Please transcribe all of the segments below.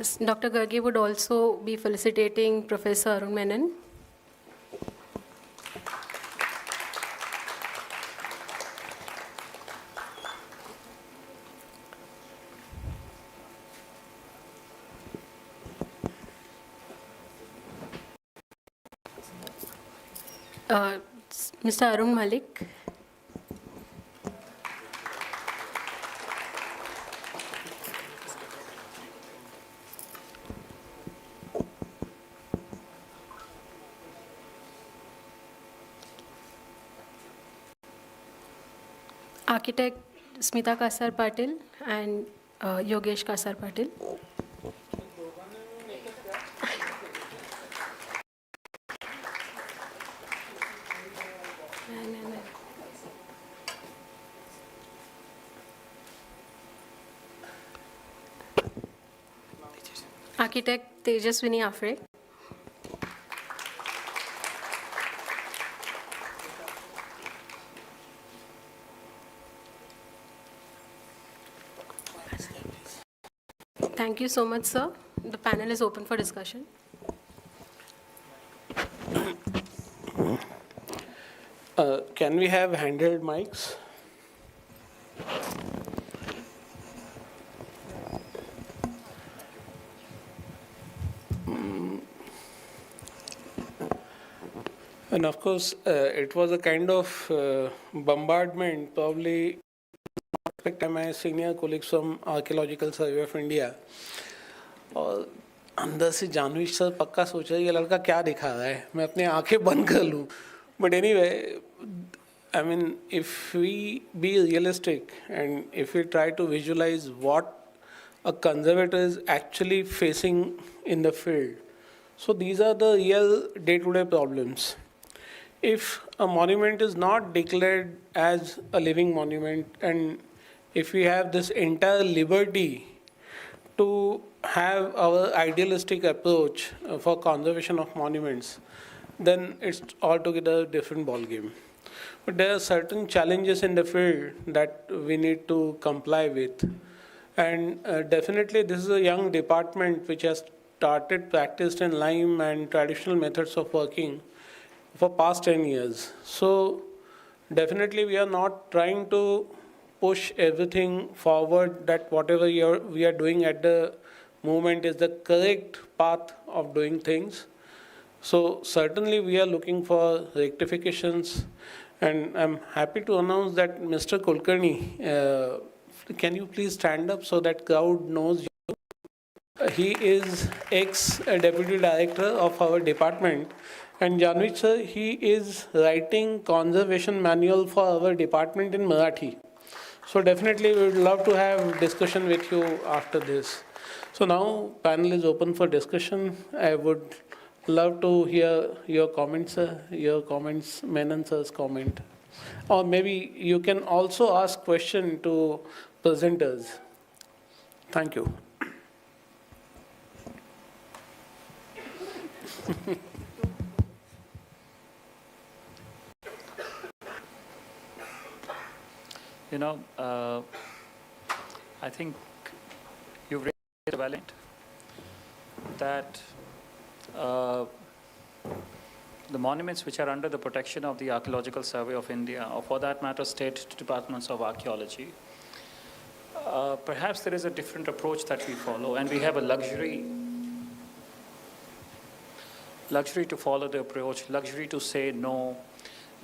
Dr. Garge would also be felicitating Professor Arun Menon. Mr. Arun Malik. Architect Smita Kasar Patil and Yogesh Kasar Patil. Architect Tejaswini Afre. Thank you so much, sir. The panel is open for discussion. Can we have handheld mics? And of course, it was a kind of bombardment, probably my senior colleagues from Archaeological Survey of India. और अंदर से Janvi sir पक्का सोच रहे हैं ये लड़का क्या दिखा रहा है, मैं अपनी आंखें बंद कर लूँ. But anyway, I mean, if we be realistic and if we try to visualize what a conservator is actually facing in the field, so these are the real day-to-day problems. If a monument is not declared as a living monument, and if we have this entire liberty to have our idealistic approach for conservation of monuments, then it's altogether a different ballgame. But there are certain challenges in the field that we need to comply with. And definitely this is a young department which has started practiced in lime and traditional methods of working for past 10 years. So definitely we are not trying to push everything forward that whatever we are doing at the moment is the correct path of doing things. So certainly we are looking for rectifications, and I'm happy to announce that Mr. Kulkarni, can you please stand up so that crowd knows you? He is ex-deputy director of our department. And Janvit sir, he is writing conservation manual for our department in Marathi. So definitely we would love to have discussion with you after this. So now panel is open for discussion. I would love to hear your comments, sir, your comments, Menon sir's comment. Or maybe you can also ask question to presenters. Thank you. You know, I think you've raised a valid that the monuments which are under the protection of the Archaeological Survey of India, or for that matter, state departments of archaeology, perhaps there is a different approach that we follow, and we have a luxury to follow the approach, luxury to say no.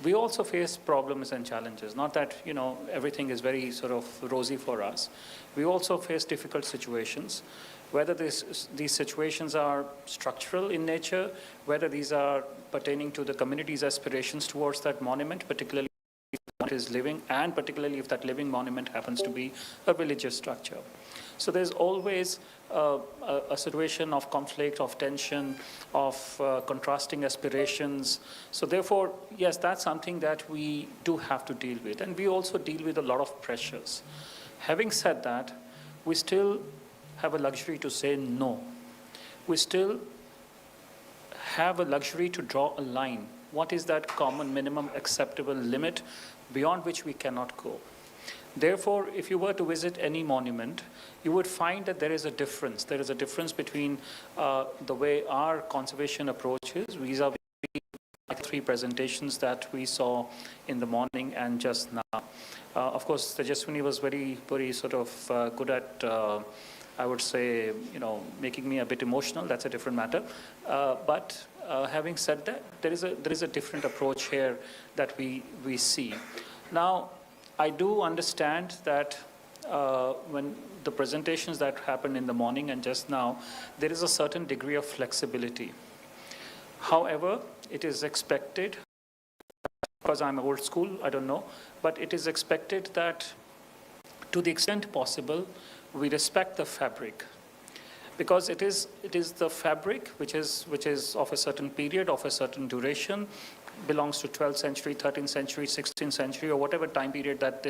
We also face problems and challenges. Not that, you know, everything is very sort of rosy for us. We also face difficult situations, whether these situations are structural in nature, whether these are pertaining to the community's aspirations towards that monument, particularly if it is living, and particularly if that living monument happens to be a religious structure. So there's always a situation of conflict, of tension, of contrasting aspirations. So therefore, yes, that's something that we do have to deal with. And we also deal with a lot of pressures. Having said that, we still have a luxury to say no. We still have a luxury to draw a line. What is that common minimum acceptable limit beyond which we cannot go? Therefore, if you were to visit any monument, you would find that there is a difference. There is a difference between the way our conservation approach is vis-a-vis three presentations that we saw in the morning and just now. Of course, Tejaswini was very, very sort of good at, I would say, making me a bit emotional. That's a different matter. But having said that, there is a different approach here that we see. Now, I do understand that when the presentations that happened in the morning and just now, there is a certain degree of flexibility. However, it is expected, because I'm old school, I don't know, but it is expected that to the extent possible, we respect the fabric. Because it is the fabric which is of a certain period, of a certain duration, belongs to 12th century, 13th century, 16th century, or whatever time period that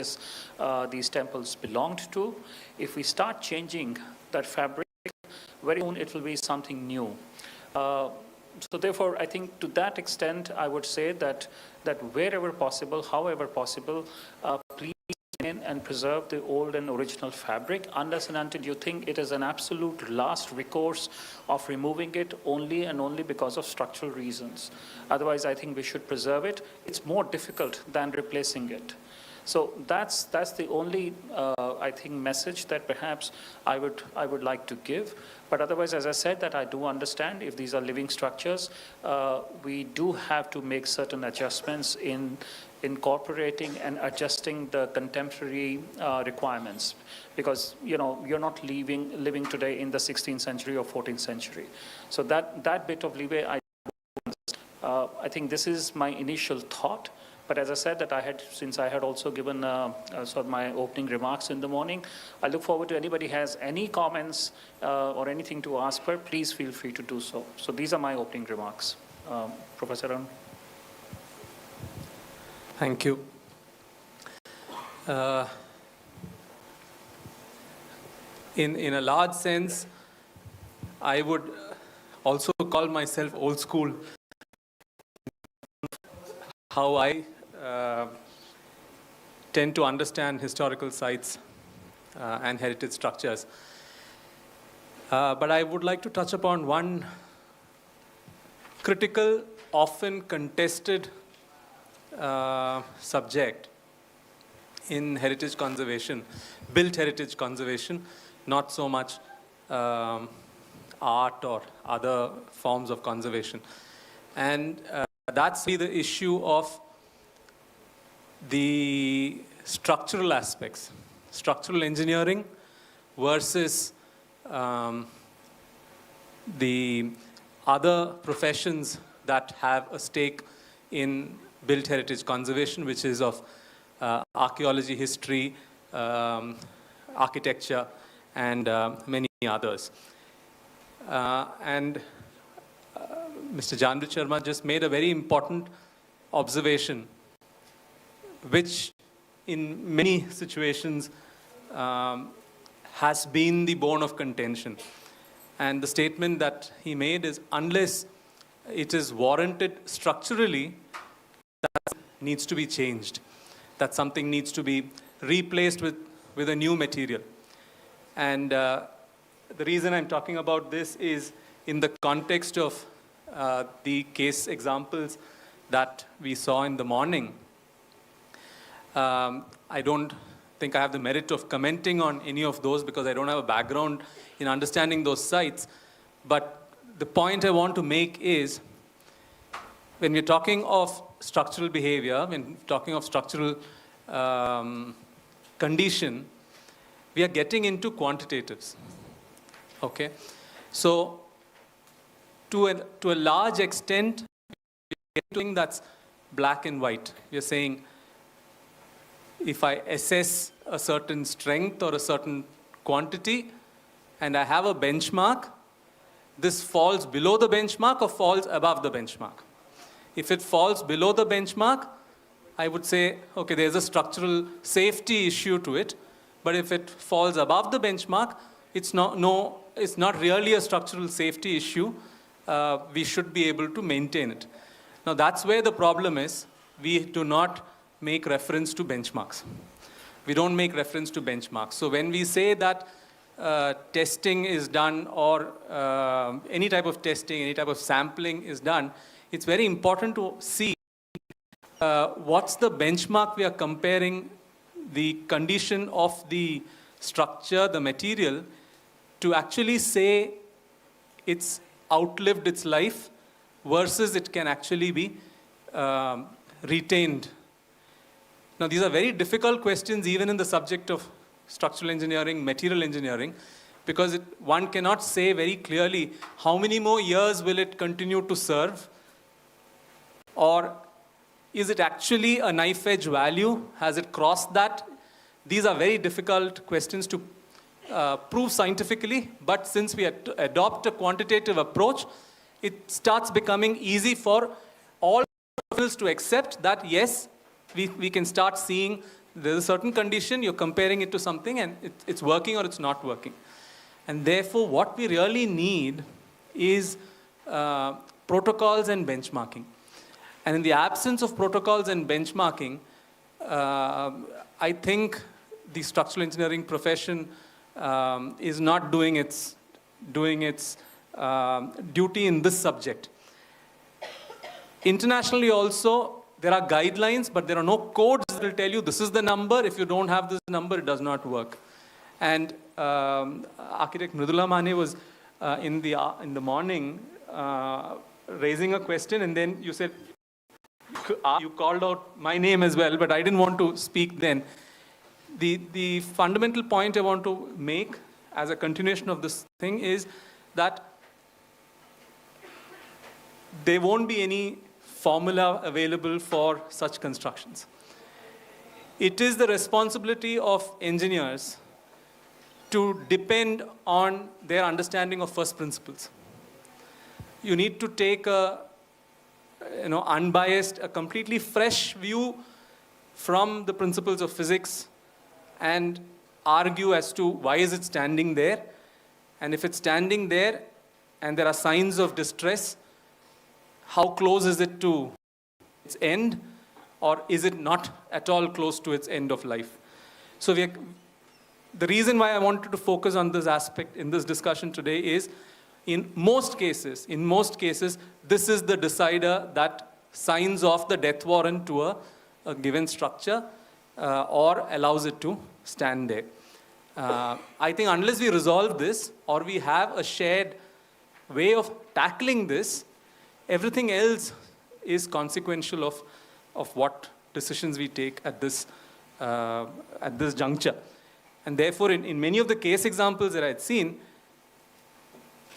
these temples belonged to. If we start changing that fabric, very soon it will be something new. So therefore, I think to that extent, I would say that wherever possible, however possible, please in and preserve the old and original fabric, unless and until you think it is an absolute last recourse of removing it only and only because of structural reasons. Otherwise, I think we should preserve it. It's more difficult than replacing it. So that's the only, I think, message that perhaps I would like to give. But otherwise, as I said, that I do understand if these are living structures, we do have to make certain adjustments in incorporating and adjusting the contemporary requirements, because you're not living today in the 16th century or 14th century. So that bit of leeway, I think this is my initial thought. But as I said, that since I had also given sort of my opening remarks in the morning, I look forward to anybody has any comments or anything to ask her, please feel free to do so. So these are my opening remarks. Professor Arun. Thank you. In a large sense, I would also call myself old school. How I tend to understand historical sites and heritage structures. But I would like to touch upon one critical, often contested subject in heritage conservation, built heritage conservation, not so much art or other forms of conservation. And that's the issue of the structural aspects, structural engineering versus the other professions that have a stake in built heritage conservation, which is of archaeology, history, architecture, and many others. And Mr. Janvit Sharma just made a very important observation, which in many situations has been the bone of contention. And the statement that he made is, unless it is warranted structurally, that needs to be changed. That something needs to be replaced with a new material. And the reason I'm talking about this is in the context of the case examples that we saw in the morning. I don't think I have the merit of commenting on any of those because I don't have a background in understanding those sites. But the point I want to make is, when we're talking of structural behavior, when talking of structural condition, we are getting into quantitatives. Okay? So, to a large extent, we're doing that's black and white. We're saying, if I assess a certain strength or a certain quantity, and I have a benchmark, this falls below the benchmark or falls above the benchmark. If it falls below the benchmark, I would say, okay, there's a structural safety issue to it. But if it falls above the benchmark, it's not really a structural safety issue. We should be able to maintain it. Now, that's where the problem is. We do not make reference to benchmarks. We don't make reference to benchmarks. So when we say that testing is done or any type of testing, any type of sampling is done, it's very important to see what's the benchmark we are comparing the condition of the structure, the material, to actually say it's outlived its life versus it can actually be retained. Now, these are very difficult questions even in the subject of structural engineering, material engineering, because one cannot say very clearly how many more years will it continue to serve, or is it actually a knife edge value? Has it crossed that? These are very difficult questions to prove scientifically, but since we adopt a quantitative approach, it starts becoming easy for all professionals to accept that yes, we can start seeing there's a certain condition, you're comparing it to something and it's working or it's not working. And therefore, what we really need is protocols and benchmarking. And in the absence of protocols and benchmarking, I think the structural engineering profession is not doing its duty in this subject. Internationally also, there are guidelines, but there are no codes that will tell you this is the number. If you don't have this number, it does not work. And architect Mridula Mane was in the morning raising a question, and then you said, you called out my name as well, but I didn't want to speak then. The fundamental point I want to make as a continuation of this thing is that there won't be any formula available for such constructions. It is the responsibility of engineers to depend on their understanding of first principles. You need to take a unbiased, a completely fresh view from the principles of physics and argue as to why is it standing there, and if it's standing there and there are signs of distress, how close is it to its end, or is it not at all close to its end of life? So the reason why I wanted to focus on this aspect in this discussion today is, in most cases, this is the decider that signs off the death warrant to a given structure or allows it to stand there. I think unless we resolve this or we have a shared way of tackling this, everything else is consequential of what decisions we take at this juncture. And therefore, in many of the case examples that I had seen,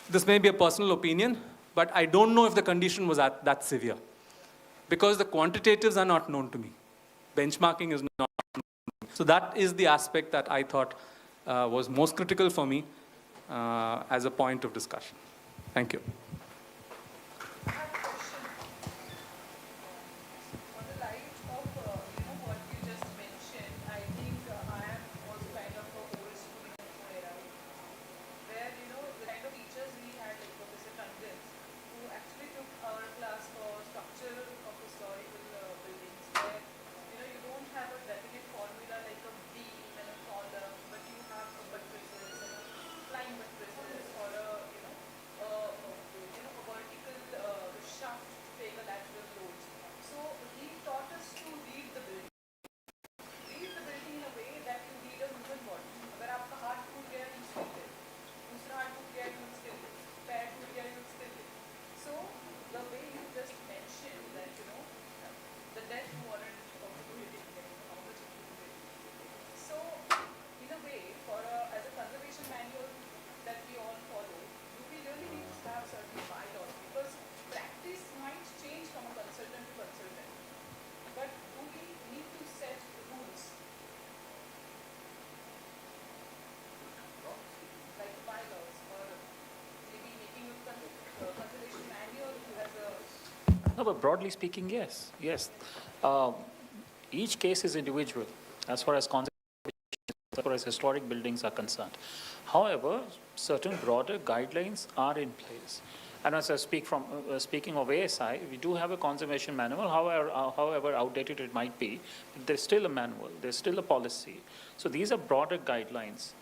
this may be a personal opinion, but I don't know if the condition was that severe, because the quantitatives are not known to me. Benchmarking is not known to me. So that is the aspect that I thought was most critical for me as a point of discussion. Thank you. No, but broadly speaking, yes. Each case is individual as far as historic buildings are concerned. However, certain broader guidelines are in place. And as I speaking of ASI, we do have a conservation manual, however outdated it might be, but there's still a manual, there's still a policy. So these are broader guidelines.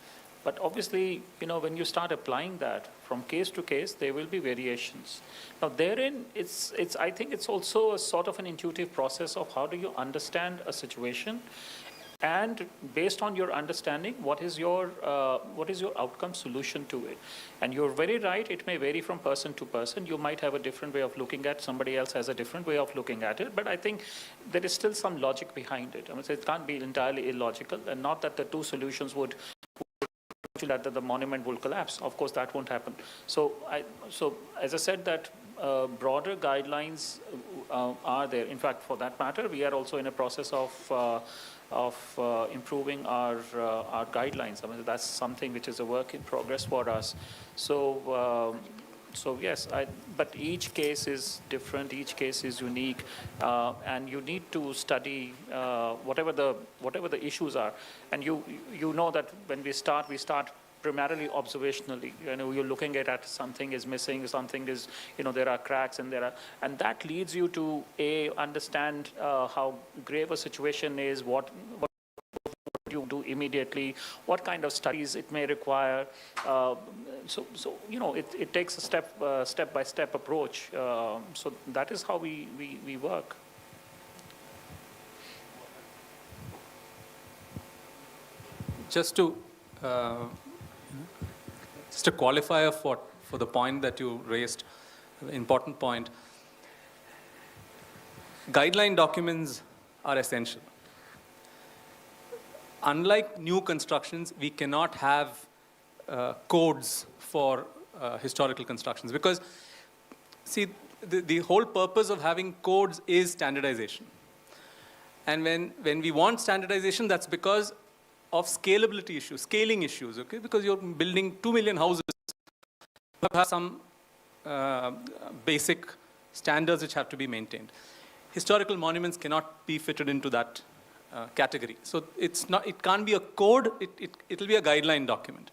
But obviously, when you start applying that from case to case, there will be variations. Now, therein, I think it's also a sort of an intuitive process of how do you understand a situation, and based on your understanding, what is your outcome solution to it? And you're very right, it may vary from person to person. You might have a different way of looking at it, somebody else has a different way of looking at it, but I think there is still some logic behind it. I mean, so it can't be entirely illogical, and not that the two solutions would that the monument will collapse. Of course, that won't happen. So as I said, that broader guidelines are there. In fact, for that matter, we are also in a process of improving our guidelines. I mean, that's something which is a work in progress for us. So yes, but each case is different, each case is unique, and you need to study whatever the issues are. And you know that when we start primarily observationally. You're looking at something is missing, something is, there are cracks, and that leads you to understand how grave a situation is, what you do immediately, what kind of studies it may require. It takes a step-by-step approach. So that is how we work. Just a qualifier for the point that you raised, important point. Guideline documents are essential. Unlike new constructions, we cannot have codes for historical constructions, because, see, the whole purpose of having codes is standardization. And when we want standardization, that's because of scalability issues, scaling issues, okay? Because you're building 2 million houses, you have some basic standards which have to be maintained. Historical monuments cannot be fitted into that category. So it can't be a code, it'll be a guideline document.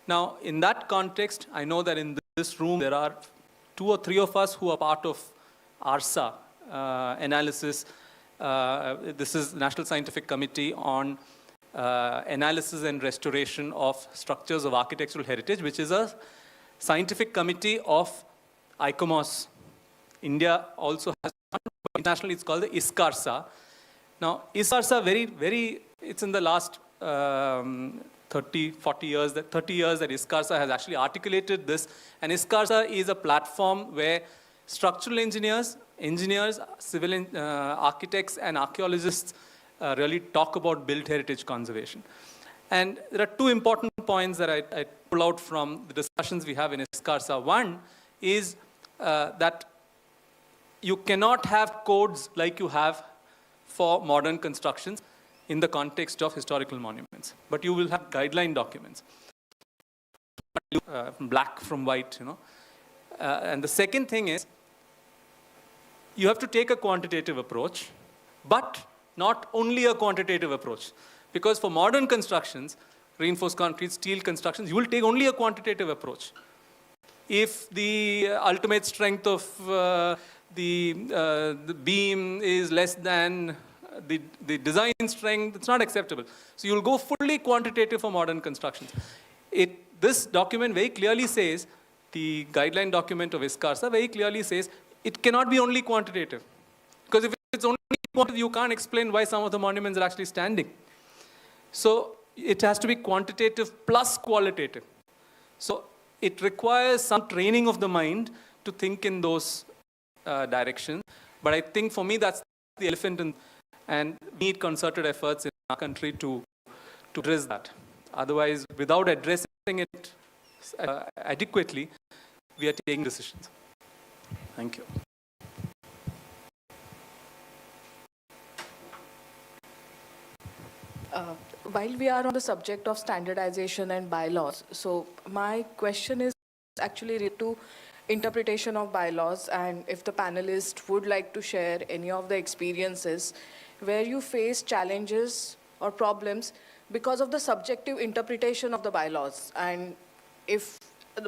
Now, in that context, I know that in this room, there are 2 or 3 of us who are part of ARSA analysis. This is National Scientific Committee on Analysis and Restoration of Structures of Architectural Heritage, which is a scientific committee of ICOMOS. India also has one, but internationally it's called the ISCARSA. Now, ISCARSA, it's in the last 30, 40 years, 30 years that ISCARSA has actually articulated this. And ISCARSA is a platform where structural engineers, civil architects, and archaeologists really talk about built heritage conservation. And there are 2 important points that I pull out from the discussions we have in ISCARSA. One is that you cannot have codes like you have for modern constructions in the context of historical monuments. But you will have guideline documents, black from white, and the second thing is, you have to take a quantitative approach, but not only a quantitative approach. Because for modern constructions, reinforced concrete, steel constructions, you will take only a quantitative approach. If the ultimate strength of the beam is less than the design strength, it's not acceptable. So you'll go fully quantitative for modern constructions. This document very clearly says, the guideline document of ISCARSA very clearly says, it cannot be only quantitative. Because if it's only quantitative, you can't explain why some of the monuments are actually standing. So it has to be quantitative plus qualitative. So it requires some training of the mind to think in those directions. But I think for me, that's the elephant and we need concerted efforts in our country to address that. Otherwise, without addressing it adequately, we are taking decisions. Thank you. While we are on the subject of standardization and bylaws, so my question is actually related to interpretation of bylaws, and if the panelists would like to share any of the experiences where you face challenges or problems because of the subjective interpretation of the bylaws, and if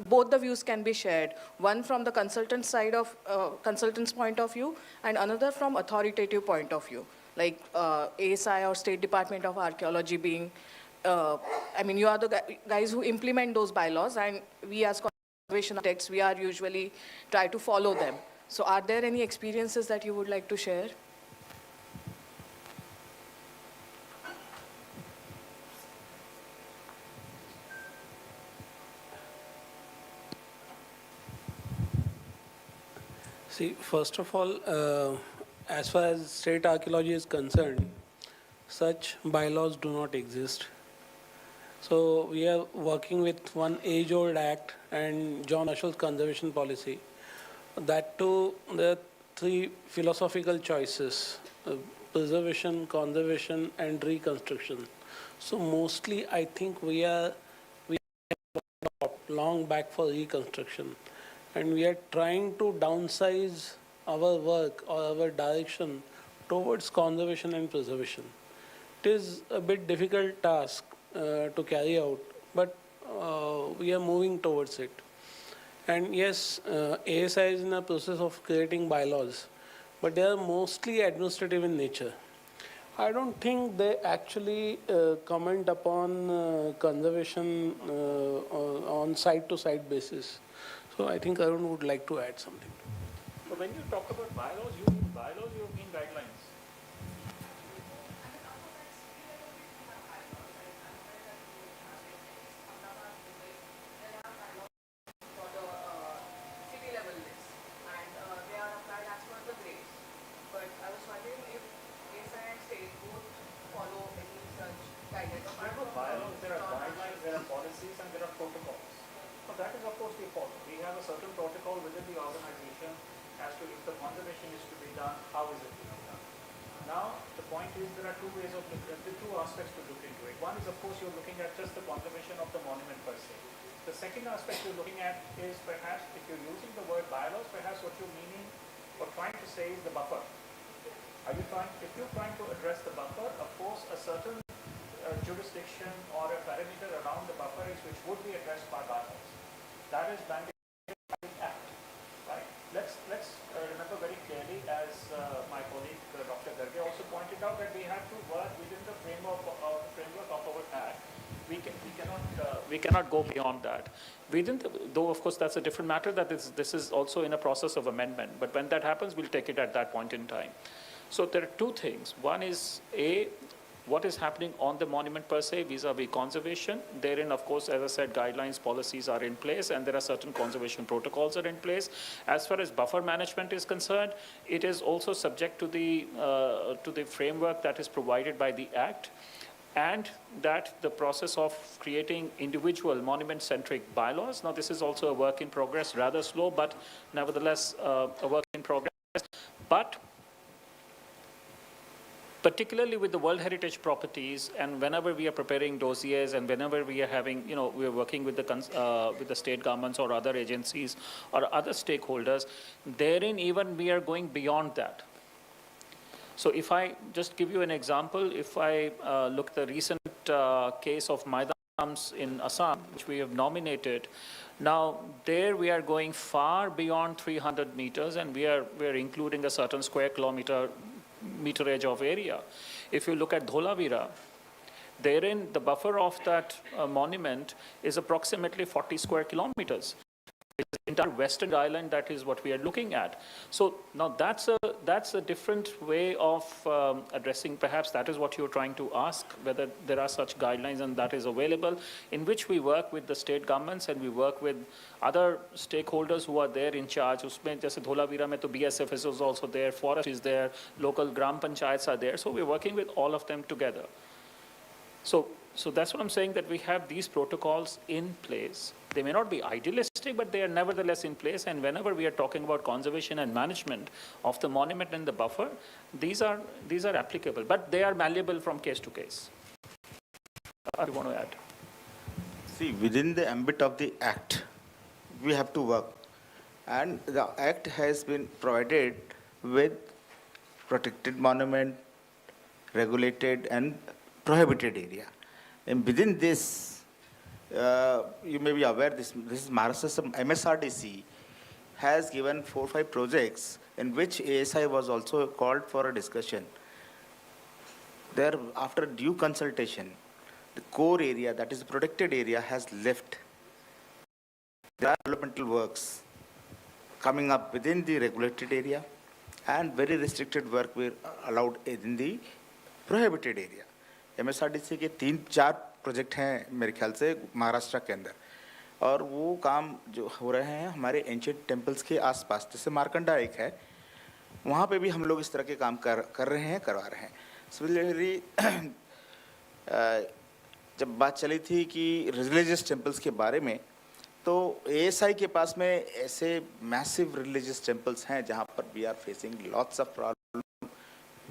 both the views can be shared. One from the consultant side of, consultant's point of view, and another from authoritative point of view, like ASI or State Department of Archaeology being, I mean, you are the guys who implement those bylaws, and we as conservation architects, we are usually try to follow them. So are there any experiences that you would like to share? See, first of all, as far as state archaeology is concerned, such bylaws do not exist. So we are working with one age-old act and John Marshall's conservation policy. That too, there are three philosophical choices: preservation, conservation, and reconstruction. So mostly, I think we are long back for reconstruction, and we are trying to downsize our work or our direction towards conservation and preservation. It is a bit difficult task to carry out, but we are moving towards it. And yes, ASI is in a process of creating bylaws, but they are mostly administrative in nature. I don't think they actually comment upon conservation on site-to-site basis. So I think Arun would like to add something. So when you talk about bylaws, you mean guidelines. Bylaws, there are guidelines, there are policies, and there are protocols. So that is, of course, we follow. We have a certain protocol within the organization as to if the conservation is to be done, how is it to be done. Now, the point is there are two ways of two aspects to look into it. One is, of course, you're looking at just the conservation of the monument per se. The second aspect you're looking at is perhaps if you're using the word bylaws, perhaps what you're meaning or trying to say is the buffer. If you're trying to address the buffer, of course, a certain jurisdiction or a perimeter around the buffer is which would be addressed by bylaws. That is mandated by the Act, right? Let's remember very clearly, as my colleague Dr. Garge also pointed out, that we have to work within the framework of our Act. We cannot go beyond that. Though of course that's a different matter. That this is also in a process of amendment. But when that happens, we'll take it at that point in time. So there are two things. One is what is happening on the monument per se vis-a-vis conservation. Therein, of course, as I said, guidelines, policies are in place, and there are certain conservation protocols are in place. As far as buffer management is concerned, it is also subject to the framework that is provided by the Act, and that the process of creating individual monument-centric bylaws. Now, this is also a work in progress, rather slow, but nevertheless a work in progress. But particularly with the World Heritage properties, and whenever we are preparing dossiers, and whenever we are having, we are working with the state governments or other agencies or other stakeholders, therein even we are going beyond that. So if I just give you an example, if I look at the recent case of Maidams in Assam, which we have nominated, now there we are going far beyond 300 meters, and we are including a certain square meterage of area. If you look at Dholavira, therein the buffer of that monument is approximately 40 square kilometers. It's the entire western island, that is what we are looking at. So now that's a different way of addressing, perhaps that is what you're trying to ask, whether there are such guidelines and that is available, in which we work with the state governments and we work with other stakeholders who are there in charge. Usme jaise Dholavira mein to BSF is also there, forest is there, local gram panchayats are there. So we're working with all of them together. So that's what I'm saying, that we have these protocols in place. They may not be idealistic, but they are nevertheless in place. And whenever we are talking about conservation and management of the monument and the buffer, these are applicable, but they are malleable from case to case. I want to add. See, within the ambit of the Act, we have to work. And the Act has been provided with protected monument, regulated and prohibited area. And within this, you may be aware this is Maharashtra MSRDC has given 4 or 5 projects in which ASI was also called for a discussion. There, after due consultation, the core area, that is the protected area, has left. There are developmental works coming up within the regulated area, and very restricted work were allowed in the prohibited area. MSRDC के 3-4 project हैं मेरे ख्याल से महाराष्ट्र के अंदर, और वो काम जो हो रहे हैं हमारे एंशिएंट टेम्पल्स के आसपास, जैसे मार्कंडा एक है, वहाँ पे भी हम लोग इस तरह के काम कर रहे हैं, करवा रहे हैं. सिमिलरली जब बात चली थी कि रिलीजियस टेम्पल्स के बारे में, तो एएसआई के पास में ऐसे मैसिव रिलीजियस टेम्पल्स हैं जहाँ पर we are facing lots of problem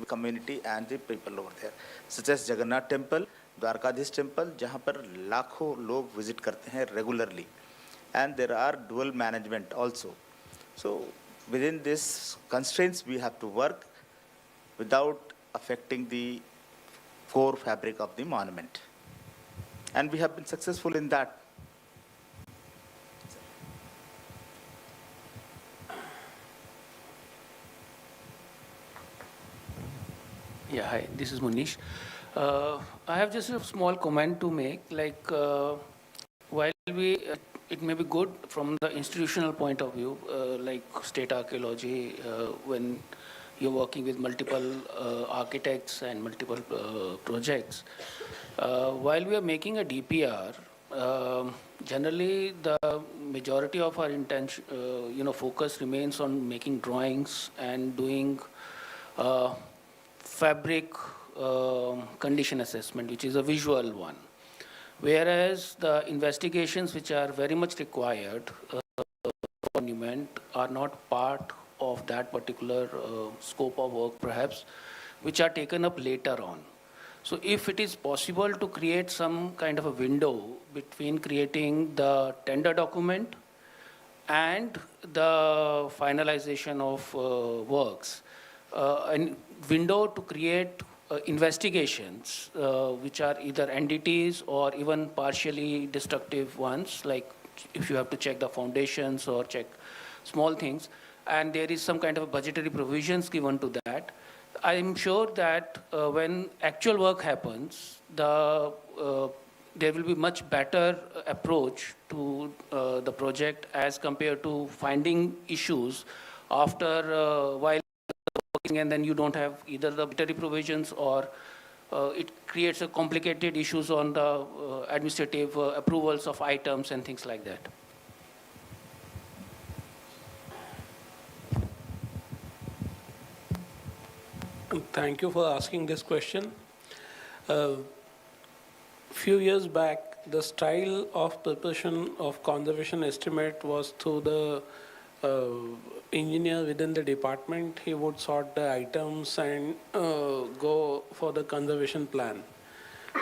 community and the people over there, such as Jagannath temple, Dwarkadhish temple, जहाँ पर लाखों लोग visit करते हैं regularly, and there are dual management also. So within this constraints we have to work without affecting the core fabric of the monument, and we have been successful in that. Yeah, hi, this is Munish. I have just a small comment to make. Like, while it may be good from the institutional point of view, like state archaeology, when you're working with multiple architects and multiple projects, while we are making a DPR, generally the majority of our intention, focus remains on making drawings and doing fabric condition assessment, which is a visual one. Whereas the investigations which are very much required monument are not part of that particular scope of work perhaps, which are taken up later on. So if it is possible to create some kind of a window between creating the tender document and the finalization of works, and window to create investigations which are either entities or even partially destructive ones, like if you have to check the foundations or check small things, and there is some kind of budgetary provisions given to that, I'm sure that when actual work happens, there will be much better approach to the project as compared to finding issues after while working, and then you don't have either the budgetary provisions or it creates a complicated issues on the administrative approvals of items and things like that. Thank you for asking this question. Few years back, the style of preparation of conservation estimate was through the engineer within the department. He would sort the items and go for the conservation plan.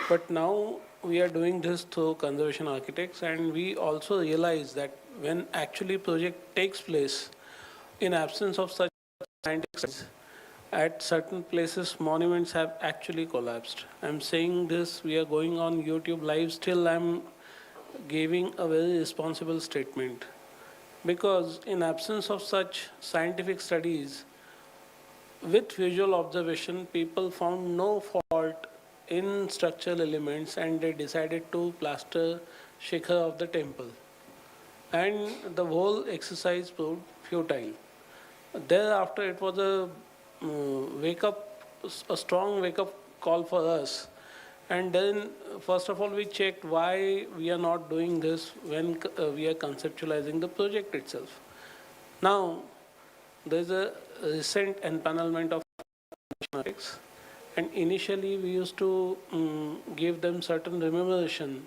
But now we are doing this through conservation architects, and we also realize that when actually project takes place, in absence of such scientists, at certain places, monuments have actually collapsed. I'm saying this, we are going on YouTube live, still I'm giving a very responsible statement. Because in absence of such scientific studies, with visual observation, people found no fault in structural elements and they decided to plaster shikhar of the temple. And the whole exercise proved futile. Thereafter, it was a strong wake-up call for us. And then, first of all, we checked why we are not doing this when we are conceptualizing the project itself. Now, there is a recent empanelment of architects, and initially we used to give them certain remuneration,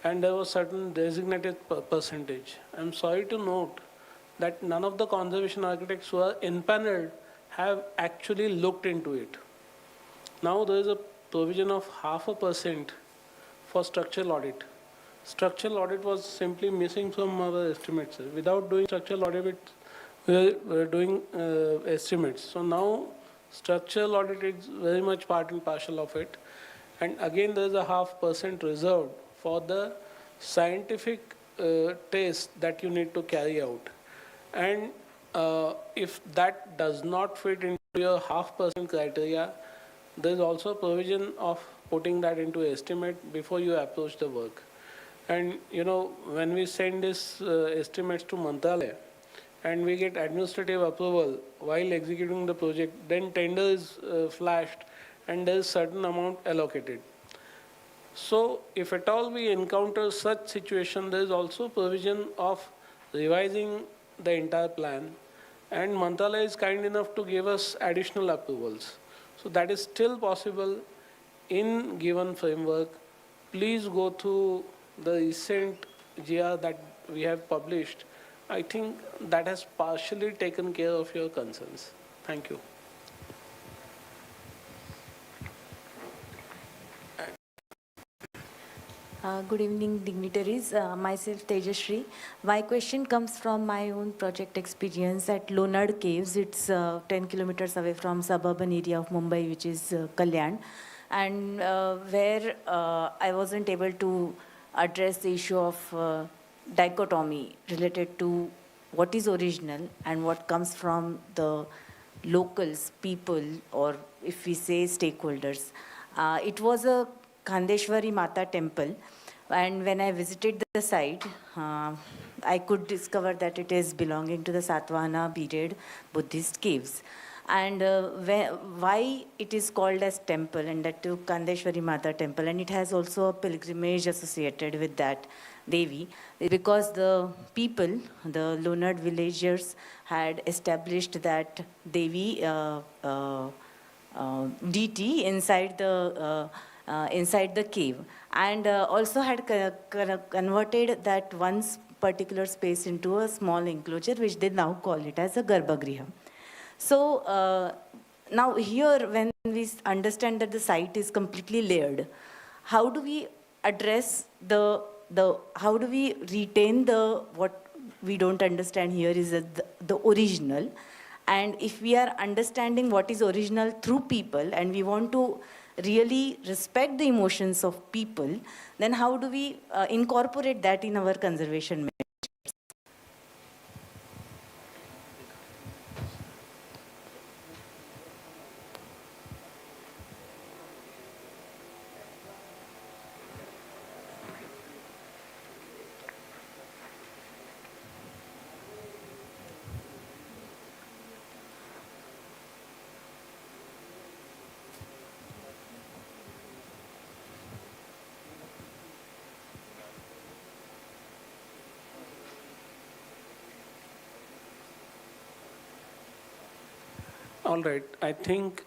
and there was certain designated percentage. I'm sorry to note that none of the conservation architects who are empaneled have actually looked into it. Now there is a provision of 0.5% for structural audit. Structural audit was simply missing from our estimates. Without doing structural audit, we were doing estimates. So now structural audit is very much part and parcel of it. And again, there is a 0.5% reserved for the scientific test that you need to carry out. And if that does not fit into your 0.5% criteria, there is also a provision of putting that into estimate before you approach the work. And when we send these estimates to Mantralaya and we get administrative approval while executing the project, then tender is flashed and there is certain amount allocated. So if at all we encounter such situation, there is also provision of revising the entire plan, and Mantralaya is kind enough to give us additional approvals. So that is still possible in given framework. Please go through the recent GR that we have published. I think that has partially taken care of your concerns. Thank you. Good evening, dignitaries. Myself, Tejashree. My question comes from my own project experience at Lonard Caves. It's 10 kilometers away from suburban area of Mumbai, which is Kalyan, and where I wasn't able to address the issue of dichotomy related to what is original and what comes from the locals, people, or if we say stakeholders. It was a Khandeshwari Mata temple, and when I visited the site, I could discover that it is belonging to the Satvahana period Buddhist caves. And why it is called as temple, and that to Khandeshwari Mata temple, and it has also a pilgrimage associated with that Devi, because the people, the Lonard villagers, had established that Devi deity inside the cave, and also had converted that one particular space into a small enclosure, which they now call it as a Garbhagriha. So now here, when we understand that the site is completely layered, how do we address how do we retain what we don't understand here is the original? And if we are understanding what is original through people, and we want to really respect the emotions of people, then how do we incorporate that in our conservation measures? All right. I think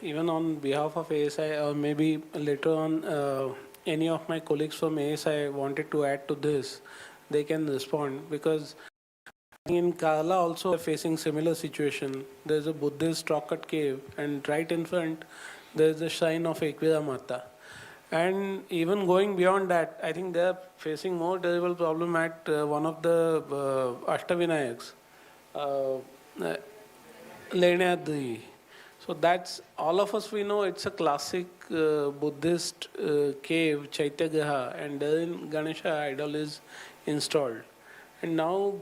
even on behalf of ASI, or maybe later on, any of my colleagues from ASI wanted to add to this, they can respond, because in Kerala also facing similar situation. There's a Buddhist rock cut cave, and right in front there's a shrine of Ekvira Mata. And even going beyond that, I think they are facing more terrible problem at one of the Ashtavinayaks. Lenyadri. So that's, all of us, we know it's a classic Buddhist cave, Chaityagraha, and therein Ganesha idol is installed. And now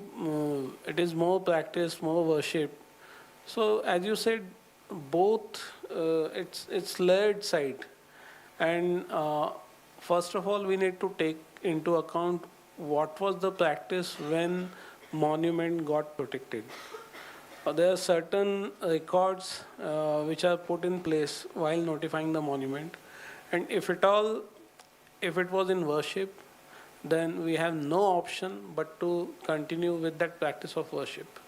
it is more practice, more worship. So as you said, both, it's layered site. And first of all, we need to take into account what was the practice when monument got protected. There are certain records which are put in place while notifying the monument. And if at all, if it was in worship, then we have no option but to continue with that practice of worship.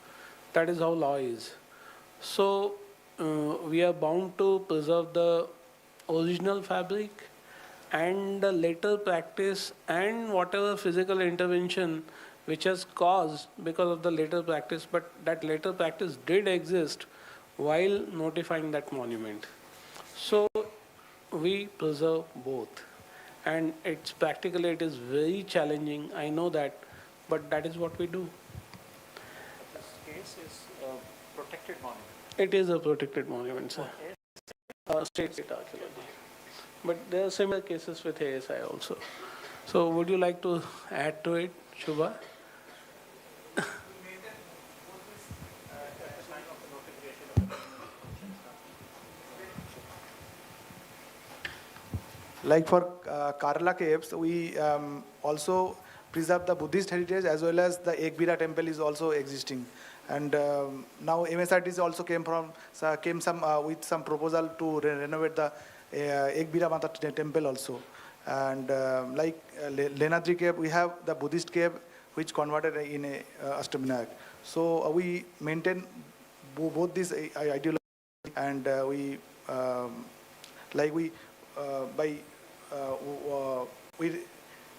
That is how law is. So we are bound to preserve the original fabric and the later practice and whatever physical intervention which has caused because of the later practice, but that later practice did exist while notifying that monument. So we preserve both. And it's practically, it is very challenging, I know that, but that is what we do. This case is a protected monument. It is a protected monument, sir. Okay. State archaeology. But there are similar cases with ASI also. So would you like to add to it, Shubha? Like for Karla caves, we also preserve the Buddhist heritage as well as the Ekbira temple is also existing. And now MSRTC also came with some proposal to renovate the Ekbira Mata temple also. And Lenadri cave, we have the Buddhist cave which converted in a Ashtavinayak. So we maintain both these ideology, and we by we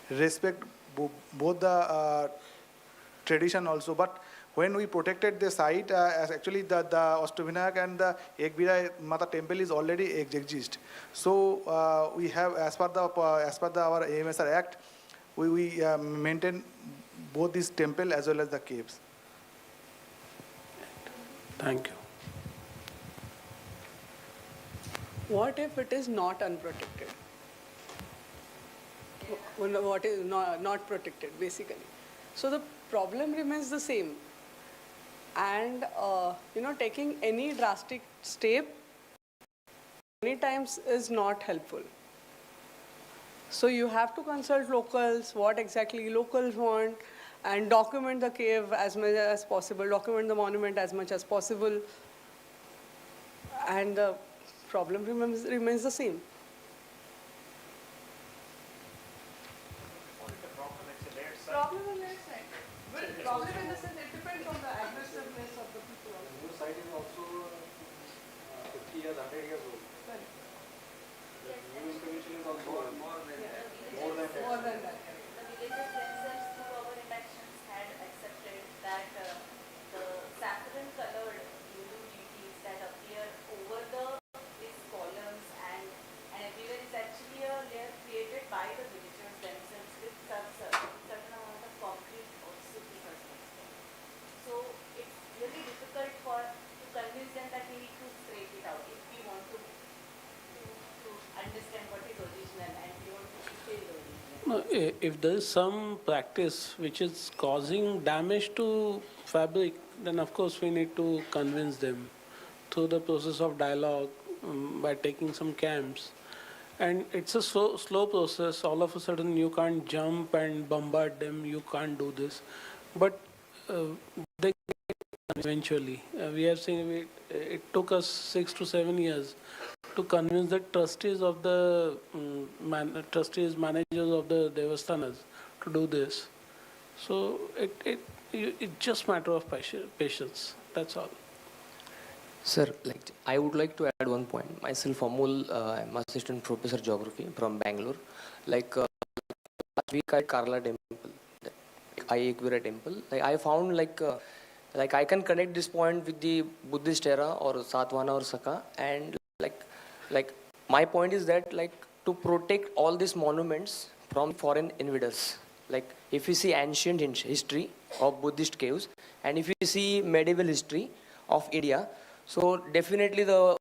respect both the tradition also. But when we protected the site, as actually the Ashtavinayak and the Ekbira Mata temple is already exist. So we have, as per our AMSR Act, we maintain both this temple as well as the caves. Thank you. What if it is not unprotected? What is not protected, basically? So the problem remains the same. And, taking any drastic step many times is not helpful. So you have to consult locals, what exactly locals want, and document the cave as much as possible, document the monument as much as possible. And the problem remains the same. Problem on their side. Well, problem in the sense it depends on the aggressiveness of the people also. Your site is also 50 years, 100 years old. Correct. The new information is also more than that. More than that. The villagers themselves, through our interactions, had accepted that the saffron-colored Hindu deities that appear over these columns and everywhere is actually a layer created by the villagers themselves with certain amount of concrete also to certain extent. So it's really difficult to convince them that we need to scrape it out if we want to understand what is original and we want to stay the original. No, if there is some practice which is causing damage to fabric, then of course we need to convince them through the process of dialogue, by taking some camps. And it's a slow process. All of a sudden you can't jump and bombard them, you can't do this. But they get eventually. We have seen it took us 6 to 7 years to convince the trustees of the managers of the devasthanas to do this. So it's just matter of patience. That's all. Sir, I would like to add one point. Myself, Amol, I'm assistant professor geography from Bangalore. Last week at Karla temple, Ekbira temple. I found I can connect this point with the Buddhist era or Satvana or Saka, and my point is that to protect all these monuments from foreign invaders. If you see ancient history of Buddhist caves, and if you see medieval history of India, so definitely the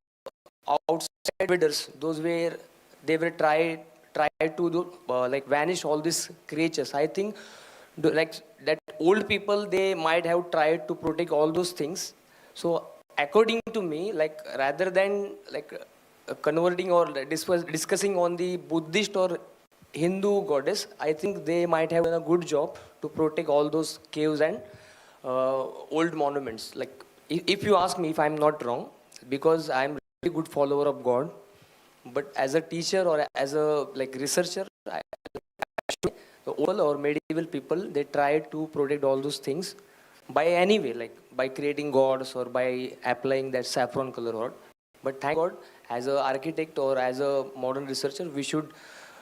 outside invaders, those where they were try to do, vanish all these creatures. I think that old people, they might have tried to protect all those things. So according to me, rather than converting or discussing on the Buddhist or Hindu goddess, I think they might have done a good job to protect all those caves and old monuments. If you ask me if I'm not wrong, because I'm a really good follower of God, but as a teacher or as a researcher, the old or medieval people, they try to protect all those things by any way, by creating gods or by applying that saffron color rod. But thank God, as an architect or as a modern researcher, we should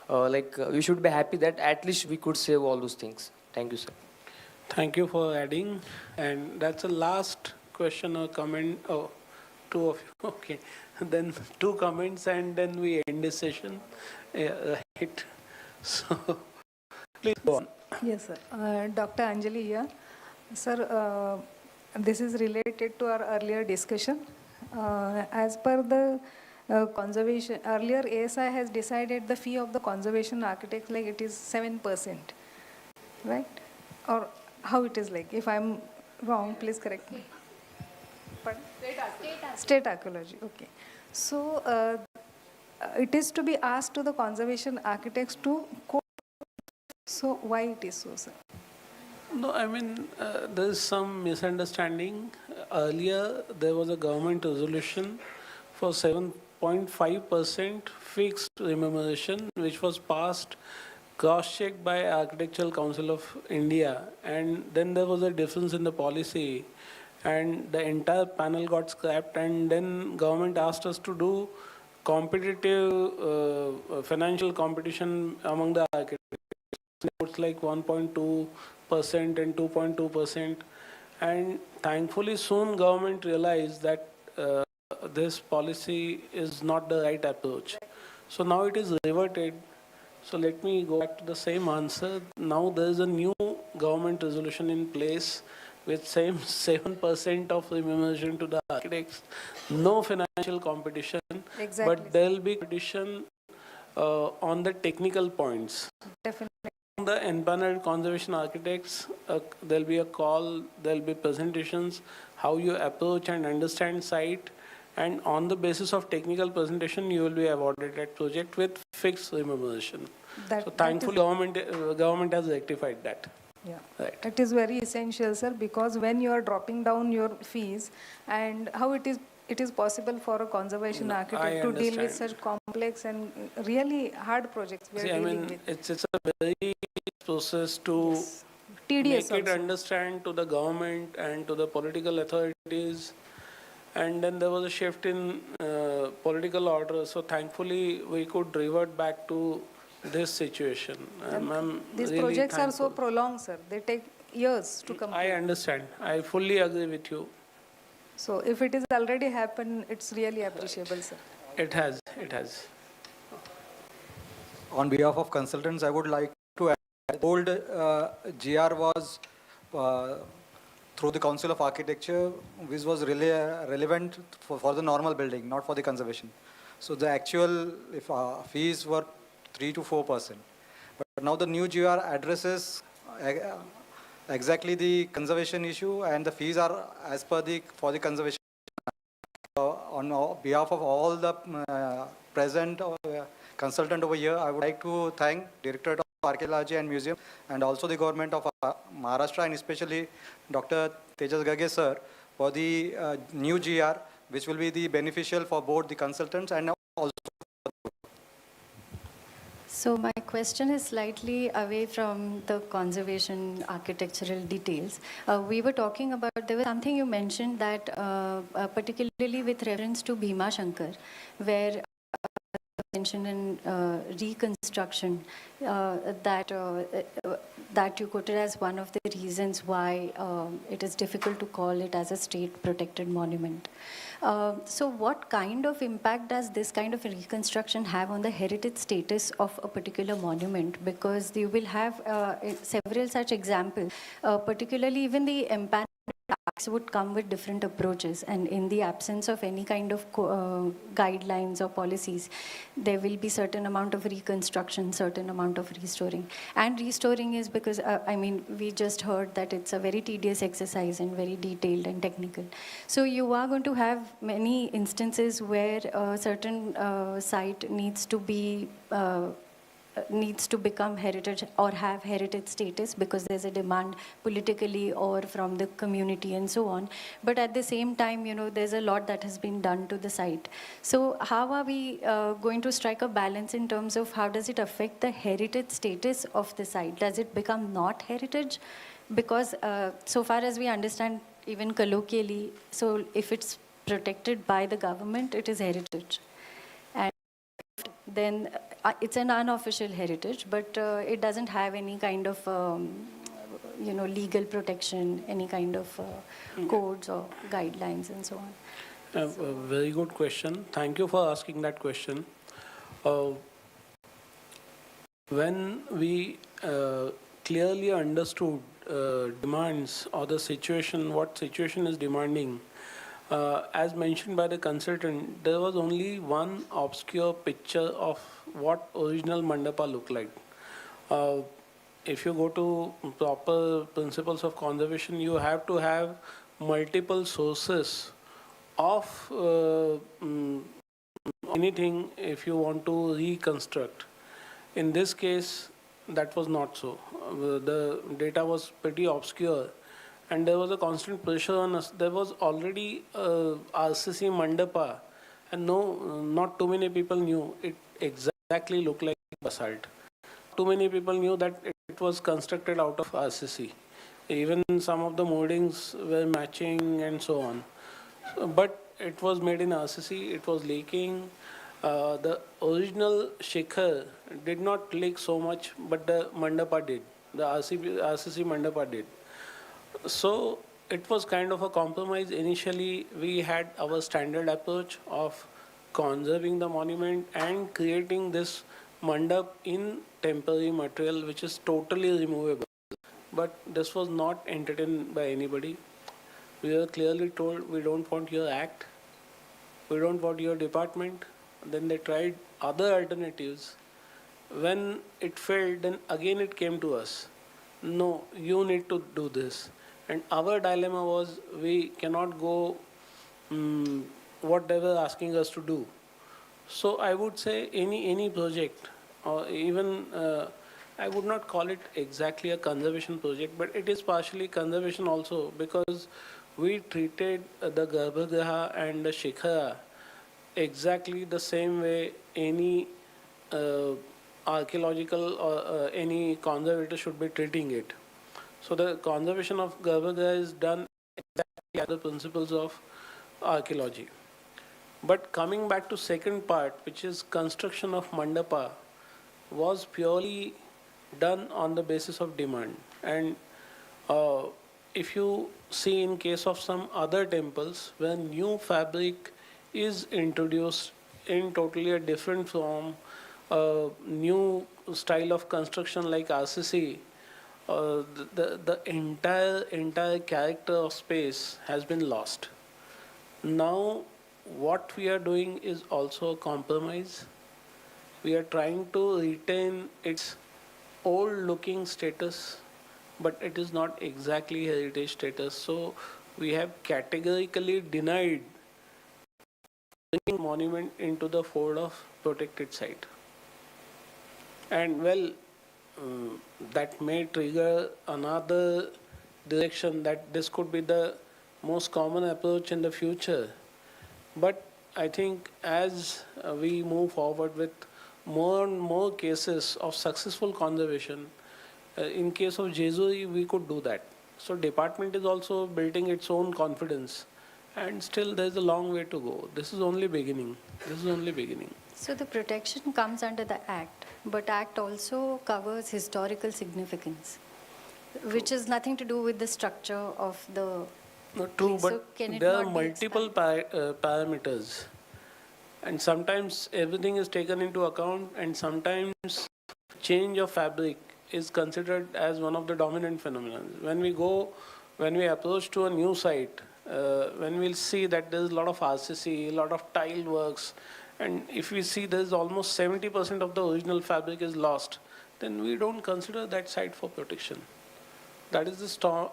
be happy that at least we could save all those things. Thank you, sir. Thank you for adding. And that's the last question or comment. Oh, two of you. Okay. Then 2 comments and then we end this session. Right. So, please go on. Yes, sir. Dr. Anjali here. Sir, this is related to our earlier discussion. As per the conservation, earlier ASI has decided the fee of the conservation architects like it is 7%, right? Or how it is like? If I'm wrong, please correct me. Pardon? State archaeology, okay. So it is to be asked to the conservation architects to quote. So why it is so, sir? No, I mean, there is some misunderstanding. Earlier, there was a government resolution for 7.5% fixed remuneration, which was passed, cross-checked by Architectural Council of India, and then there was a difference in the policy, and the entire panel got scrapped, and then government asked us to do competitive financial competition among the architects. It's like 1.2% and 2.2%, and thankfully soon government realized that this policy is not the right approach. So now it is reverted. So let me go back to the same answer. Now there is a new government resolution in place with same 7% of remuneration to the architects, no financial competition, Exactly. but there will be competition on the technical points. Definitely. The empaneled conservation architects, there'll be a call, there'll be presentations, how you approach and understand site, and on the basis of technical presentation, you will be awarded that project with fixed remuneration. So thankfully, government has rectified that. Yeah, right. It is very essential, sir, because when you are dropping down your fees, and how it is possible for a conservation architect to deal with such complex and really hard projects we are dealing with. It's a very process to Tedious make it also. understand to the government and to the political authorities. And then there was a shift in political order. So thankfully, we could revert back to this situation. These really projects are so thankful. prolonged, sir. They take years to complete. I understand. I fully agree with you. So if it is already happened, it's really appreciable, sir. It has. It has. On behalf of consultants, I would like to add old GR was through the Council of Architecture, which was really relevant for the normal building, not for the conservation. So the actual fees were 3 to 4%. But now the new GR addresses exactly the conservation issue, and the fees are as per for the conservation. On behalf of all the present consultant over here, I would like to thank Directorate of Archaeology and Museum and also the government of Maharashtra, and especially Dr. Tejas Gage sir for the new GR, which will be the beneficial for both the consultants and also. So my question is slightly away from the conservation architectural details. We were talking about, there was something you mentioned that particularly with reference to Bhima Shankar, where mentioned in reconstruction that you quoted as one of the reasons why it is difficult to call it as a state protected monument. So what kind of impact does this kind of reconstruction have on the heritage status of a particular monument? Because you will have several such examples, particularly even the empanelment acts would come with different approaches, and in the absence of any kind of guidelines or policies, there will be certain amount of reconstruction, certain amount of restoring. And restoring is because, I mean, we just heard that it's a very tedious exercise and very detailed and technical. So you are going to have many instances where a certain site needs to become heritage or have heritage status because there's a demand politically or from the community and so on. But at the same time, you know, there's a lot that has been done to the site. So how are we going to strike a balance in terms of how does it affect the heritage status of the site? Does it become not heritage? Because so far as we understand, even colloquially, so if it's protected by the government, it is heritage. And then it's an unofficial heritage, but it doesn't have any kind of, legal protection, any kind of codes or guidelines and so on. A very good question. Thank you for asking that question. When we clearly understood demands or the situation, what situation is demanding, As mentioned by the consultant, there was only one obscure picture of what original mandapa looked like. Uh, if you go to proper principles of conservation, you have to have multiple sources of anything if you want to reconstruct. In this case, that was not so. The data was pretty obscure, and there was a constant pressure on us. There was already RCC Mandapa, and not too many people knew it exactly looked like basalt. Too many people knew that it was constructed out of RCC. Even some of the moldings were matching and so on. But it was made in RCC, it was leaking. The original Shikhar did not leak so much, but the Mandapa did. The RCC Mandapa did. So it was kind of a compromise. Initially, we had our standard approach of conserving the monument and creating this mandap in temporary material, which is totally removable. But this was not entertained by anybody. We were clearly told, we don't want your act, we don't want your department. Then they tried other alternatives. When it failed, then again it came to us. No, you need to do this. And our dilemma was, we cannot go what they were asking us to do. So I would say any project, or even I would not call it exactly a conservation project, but it is partially conservation also, because we treated the Garbhagriha and the Shikhara exactly the same way any archaeological or any conservator should be treating it. So the conservation of Garbhagriha is done exactly as the principles of archaeology. But coming back to second part, which is construction of mandapa, was purely done on the basis of demand. And if you see in case of some other temples, when new fabric is introduced in totally a different form, new style of construction like RCC, the entire character of space has been lost. Now, what we are doing is also a compromise. We are trying to retain its old-looking status, but it is not exactly heritage status. So we have categorically denied bringing monument into the fold of protected site. And well, that may trigger another direction, that this could be the most common approach in the future. But I think as we move forward with more and more cases of successful conservation, in case of Jejuri, we could do that. So department is also building its own confidence, and still there's a long way to go. This is only beginning. This is only beginning. So the protection comes under the Act, but Act also covers historical significance, which is nothing to do with the structure of the. True, So but can it there are not be multiple parameters, and sometimes everything is taken into account, and sometimes change of fabric is considered as one of the dominant phenomena. When we approach to a new site, when we'll see that there's a lot of RCC, a lot of tile works, and if we see there's almost 70% of the original fabric is lost, then we don't consider that site for protection. That is the storm.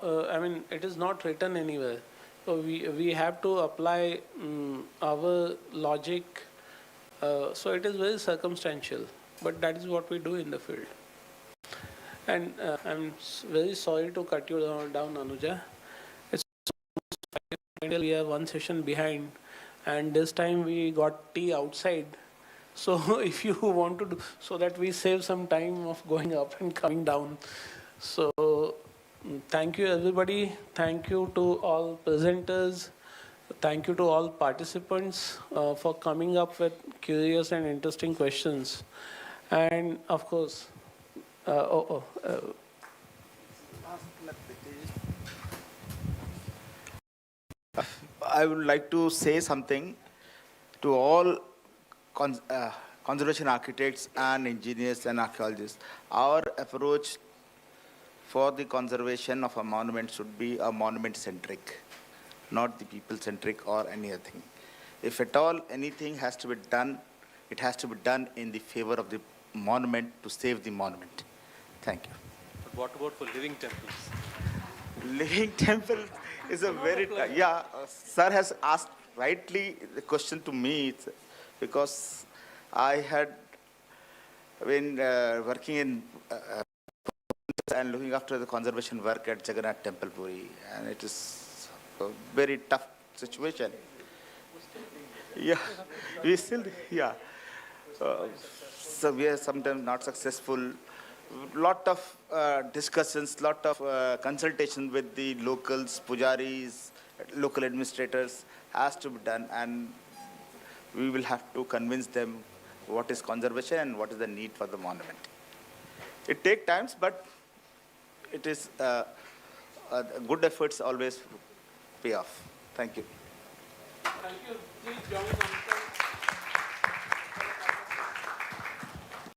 It is not written anywhere. So we have to apply our logic. So it is very circumstantial, but that is what we do in the field. And I'm very sorry to cut you down, Anuja. It's we are one session behind, and this time we got tea outside. So if you want to do, so that we save some time of going up and coming down. So thank you, everybody. Thank you to all presenters. Thank you to all participants for coming up with curious and interesting questions. And of course, I would like to say something to all conservation architects and engineers and archaeologists. Our approach for the conservation of a monument should be a monument-centric. not the people-centric or any other thing. If at all anything has to be done, it has to be done in the favor of the monument to save the monument. Thank you. But what about for living temples? Living temple is a very, sir has asked rightly the question to me because I had been working in and looking after the conservation work at Jagannath Temple Puri, and it is a very tough situation. Yeah, we still, yeah. So we are sometimes not successful. Lot of discussions, lot of consultation with the locals, pujaris, local administrators has to be done, and we will have to convince them what is conservation and what is the need for the monument. It takes time, but it is good efforts always pay off. Thank you. Thank you. Please join us.